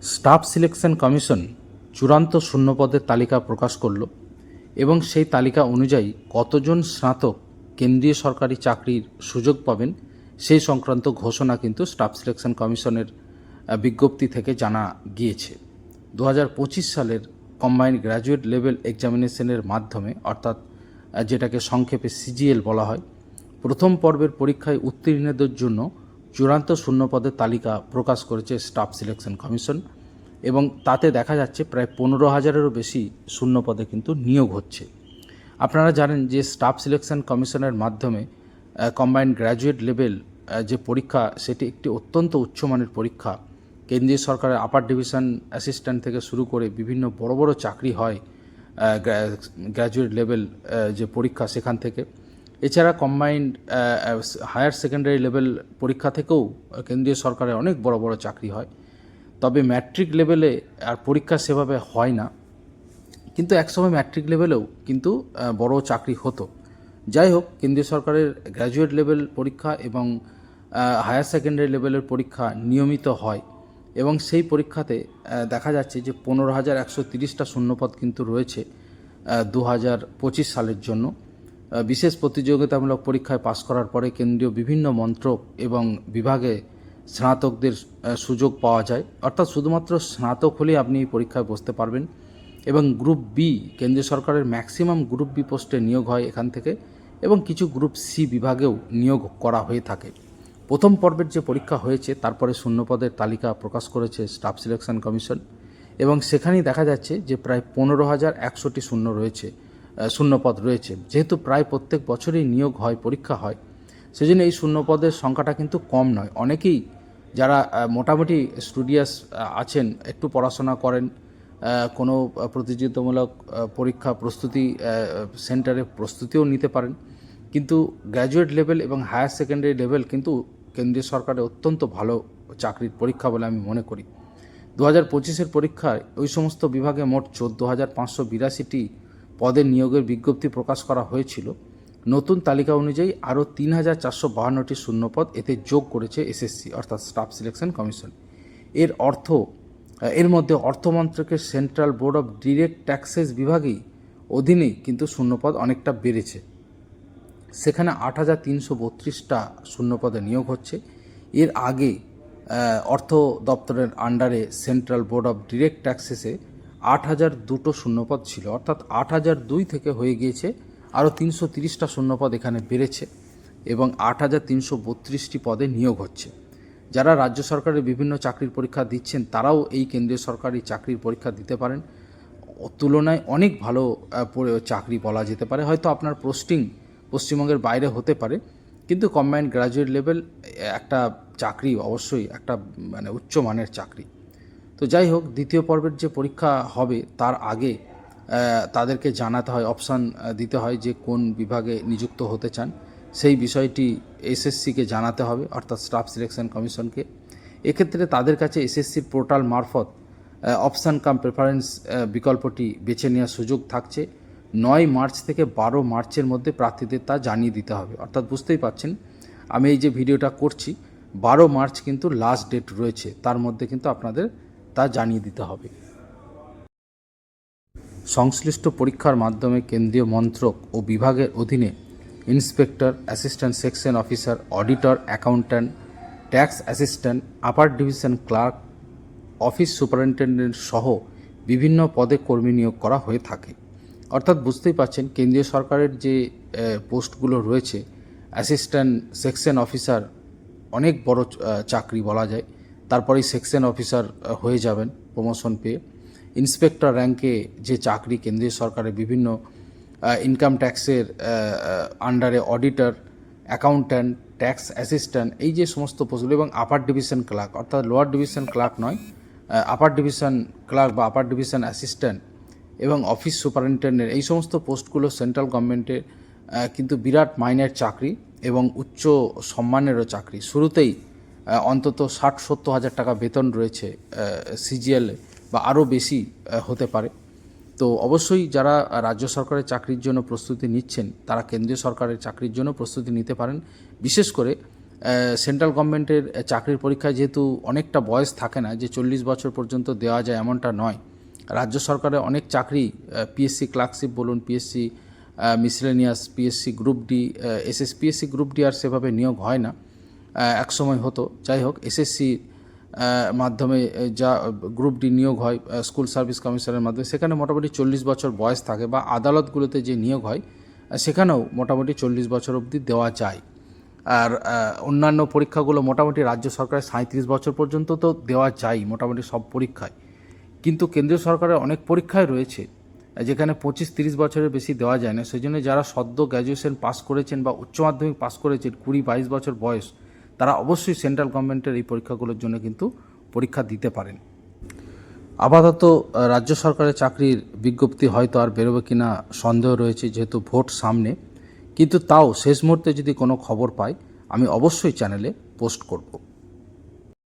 Staff selection commission চূড়ান্ত শূন্যপদের তালিকা প্রকাশ করল এবং সেই তালিকা অনুযায়ী কতজন স্নাতক কেন্দ্রীয় সরকারি চাকরির সুযোগ পাবেন সেই সংক্রান্ত ঘোষণা কিন্তু স্টাফ সিলেকশন কমিশনের বিজ্ঞপ্তি থেকে জানা গিয়েছে। 2025 সালের কম্বাইন্ড গ্র্যাজুয়েট লেভেল এক্সামিনেশনের মাধ্যমে, অর্থাৎ যেটাকে সংক্ষেপে সিজিএল বলা হয়, প্রথম পর্বের পরীক্ষায় উত্তীর্ণদের জন্য চূড়ান্ত শূন্যপদের তালিকা প্রকাশ করেছে স্টাফ সিলেকশন কমিশন এবং তাতে দেখা যাচ্ছে প্রায় 15,000-এরও বেশি শূন্যপদে কিন্তু নিয়োগ হচ্ছে। আপনারা জানেন যে স্টাফ সিলেকশন কমিশনের মাধ্যমে কম্বাইন্ড গ্র্যাজুয়েট লেভেল যে পরীক্ষা, সেটি একটি অত্যন্ত উচ্চমানের পরীক্ষা। কেন্দ্রীয় সরকারের আপার ডিভিশন অ্যাসিস্ট্যান্ট থেকে শুরু করে বিভিন্ন বড় বড় চাকরি হয় গ্র্যাজুয়েট লেভেল যে পরীক্ষা সেখান থেকে। এছাড়া কম্বাইন্ড হায়ার সেকেন্ডারি লেভেল পরীক্ষা থেকেও কেন্দ্রীয় সরকারের অনেক বড় বড় চাকরি হয়। তবে ম্যাট্রিক লেভেলে আর পরীক্ষা সেভাবে হয় না, কিন্তু একসময় ম্যাট্রিক লেভেলেও কিন্তু বড় চাকরি হতো। যাই হোক, কেন্দ্রীয় সরকারের গ্র্যাজুয়েট লেভেল পরীক্ষা এবং হায়ার সেকেন্ডারি লেভেলের পরীক্ষা নিয়মিত হয় এবং সেই পরীক্ষাতে দেখা যাচ্ছে যে 15,130টা শূন্যপদ কিন্তু রয়েছে 2025 সালের জন্য। বিশেষ প্রতিযোগিতামূলক পরীক্ষায় পাশ করার পরে কেন্দ্রীয় বিভিন্ন মন্ত্রক এবং বিভাগে স্নাতকদের সুযোগ পাওয়া যায়, অর্থাৎ শুধুমাত্র স্নাতক হলেই আপনি এই পরীক্ষায় বসতে পারবেন। এবং গ্রুপ বি, কেন্দ্রীয় সরকারের ম্যাক্সিমাম গ্রুপ বি পোস্টে নিয়োগ হয় এখান থেকে এবং কিছু গ্রুপ সি বিভাগেও নিয়োগ করা হয়ে থাকে। প্রথম পর্বের যে পরীক্ষা হয়েছে তারপরে শূন্যপদের তালিকা প্রকাশ করেছে স্টাফ সিলেকশন কমিশন এবং সেখানেই দেখা যাচ্ছে যে প্রায় 15,100টি শূন্যপদ রয়েছে। যেহেতু প্রায় প্রত্যেক বছরই নিয়োগ হয়, পরীক্ষা হয়, সেজন্য এই শূন্যপদের সংখ্যাটা কিন্তু কম নয়। অনেকেই যারা মোটামুটি স্টুডিয়াস আছেন, একটু পড়াশোনা করেন, কোনো প্রতিযোগিতামূলক পরীক্ষা প্রস্তুতি সেন্টারে প্রস্তুতিও নিতে পারেন, কিন্তু গ্র্যাজুয়েট লেভেল এবং হায়ার সেকেন্ডারি লেভেল কিন্তু কেন্দ্রীয় সরকারের অত্যন্ত ভালো চাকরির পরীক্ষা বলে আমি মনে করি। 2025-এর পরীক্ষায় ওই সমস্ত বিভাগে মোট 14,582টি পদের নিয়োগের বিজ্ঞপ্তি প্রকাশ করা হয়েছিল। নতুন তালিকা অনুযায়ী আরও 3,452টি শূন্যপদ এতে যোগ করেছে এসএসসি, অর্থাৎ স্টাফ সিলেকশন কমিশন। এর মধ্যে অর্থমন্ত্রকের Central Board of Direct Taxes বিভাগেই অধীনেই কিন্তু শূন্যপদ অনেকটা বেড়েছে। সেখানে 8,332টা শূন্যপদে নিয়োগ হচ্ছে। এর আগে অর্থ দপ্তরের আন্ডারে সেন্ট্রাল বোর্ড অফ ডিরেক্ট ট্যাক্সেসে 8,002টো শূন্যপদ ছিল, অর্থাৎ 8,002 থেকে হয়ে গিয়েছে আরও 330টা শূন্যপদ এখানে বেড়েছে এবং 8,332টি পদে নিয়োগ হচ্ছে। যারা রাজ্য সরকারের বিভিন্ন চাকরির পরীক্ষা দিচ্ছেন তারাও এই কেন্দ্রীয় সরকারি চাকরির পরীক্ষা দিতে পারেন। তুলনায় অনেক ভালো চাকরি বলা যেতে পারে। হয়তো আপনার পোস্টিং পশ্চিমবঙ্গের বাইরে হতে পারে, কিন্তু কম্বাইন্ড গ্র্যাজুয়েট লেভেল একটা চাকরি, অবশ্যই একটা মানে উচ্চমানের চাকরি। তো যাই হোক, দ্বিতীয় পর্বের যে পরীক্ষা হবে তার আগে তাদেরকে জানাতে হয়, অপশান দিতে হয় যে কোন বিভাগে নিযুক্ত হতে চান। সেই বিষয়টি এসএসসিকে জানাতে হবে, অর্থাৎ স্টাফ সিলেকশন কমিশনকে। এক্ষেত্রে তাদের কাছে এসএসসির পোর্টাল মারফত অপশান কাম প্রেফারেন্স বিকল্পটি বেছে নেওয়ার সুযোগ থাকছে। 9 মার্চ থেকে 12 মার্চের মধ্যে প্রার্থীদের তা জানিয়ে দিতে হবে। অর্থাৎ বুঝতেই পারছেন, আমি এই যে ভিডিওটা করছি 12 মার্চ কিন্তু লাস্ট ডেট রয়েছে, তার মধ্যে কিন্তু আপনাদের তা জানিয়ে দিতে হবে। সংশ্লিষ্ট পরীক্ষার মাধ্যমে কেন্দ্রীয় মন্ত্রক ও বিভাগের অধীনে inspector, assistant section officer, auditor, accountant, tax assistant, upper division clerk, office superintendent সহ বিভিন্ন পদে কর্মী নিয়োগ করা হয়ে থাকে। অর্থাৎ বুঝতেই পারছেন, কেন্দ্রীয় সরকারের যে পোস্টগুলো রয়েছে, অ্যাসিস্ট্যান্ট সেকশন অফিসার অনেক বড় চাকরি বলা যায়। তারপরেই সেকশন অফিসার হয়ে যাবেন প্রমোশন পেয়ে। ইন্সপেক্টর র্যাঙ্কে যে চাকরি কেন্দ্রীয় সরকারের বিভিন্ন ইনকাম ট্যাক্সের আন্ডারে অডিটর, অ্যাকাউন্ট্যান্ট, ট্যাক্স অ্যাসিস্ট্যান্ট, এই যে সমস্ত পোস্টগুলো, এবং আপার ডিভিশন ক্লার্ক, অর্থাৎ লোয়ার ডিভিশন ক্লার্ক নয়, আপার ডিভিশন ক্লার্ক বা আপার ডিভিশন অ্যাসিস্ট্যান্ট এবং অফিস সুপারিনটেন্ডেন্ট, এই সমস্ত পোস্টগুলো সেন্ট্রাল গভর্নমেন্টের কিন্তু বিরাট মাইনের চাকরি এবং উচ্চ সম্মানেরও চাকরি। শুরুতেই অন্তত 60-70 হাজার টাকা বেতন রয়েছে সিজিএল, বা আরও বেশি হতে পারে। তো অবশ্যই যারা রাজ্য সরকারের চাকরির জন্য প্রস্তুতি নিচ্ছেন তারা কেন্দ্রীয় সরকারের চাকরির জন্য প্রস্তুতি নিতে পারেন। বিশেষ করে সেন্ট্রাল গভর্নমেন্টের চাকরির পরীক্ষায় যেহেতু অনেকটা বয়স থাকে না যে 40 বছর পর্যন্ত দেওয়া যায় এমনটা নয়, রাজ্য সরকারের অনেক চাকরি পিএসসি ক্লার্কশিপ বলুন, PSC miscellaneous, PSC group D, PSC group D আর সেভাবে নিয়োগ হয় না, একসময় হতো। যাই হোক, এসএসসি মাধ্যমে যা গ্রুপ ডি নিয়োগ হয় স্কুল সার্ভিস কমিশনের মাধ্যমে, সেখানে মোটামুটি 40 বছর বয়স থাকে, বা আদালতগুলোতে যে নিয়োগ হয় সেখানেও মোটামুটি 40 বছর অবধি দেওয়া যায়। আর অন্যান্য পরীক্ষাগুলো মোটামুটি রাজ্য সরকারের 37 বছর পর্যন্ত তো দেওয়া যায় মোটামুটি সব পরীক্ষায়। কিন্তু কেন্দ্রীয় সরকারের অনেক পরীক্ষায় রয়েছে যেখানে 25-30 বছরের বেশি দেওয়া যায় না। সেই জন্য যারা সদ্য গ্র্যাজুয়েশন পাস করেছেন বা উচ্চ মাধ্যমিক পাস করেছেন 20-22 বছর বয়স, তারা অবশ্যই সেন্ট্রাল গভর্নমেন্টের এই পরীক্ষাগুলোর জন্য কিন্তু পরীক্ষা দিতে পারেন। আপাতত রাজ্য সরকারের চাকরির বিজ্ঞপ্তি হয়তো আর বেরোবে কিনা সন্দেহ রয়েছে, যেহেতু ভোট সামনে। কিন্তু তাও শেষ মুহূর্তে যদি কোনো খবর পাই, আমি অবশ্যই চ্যানেলে পোস্ট করব।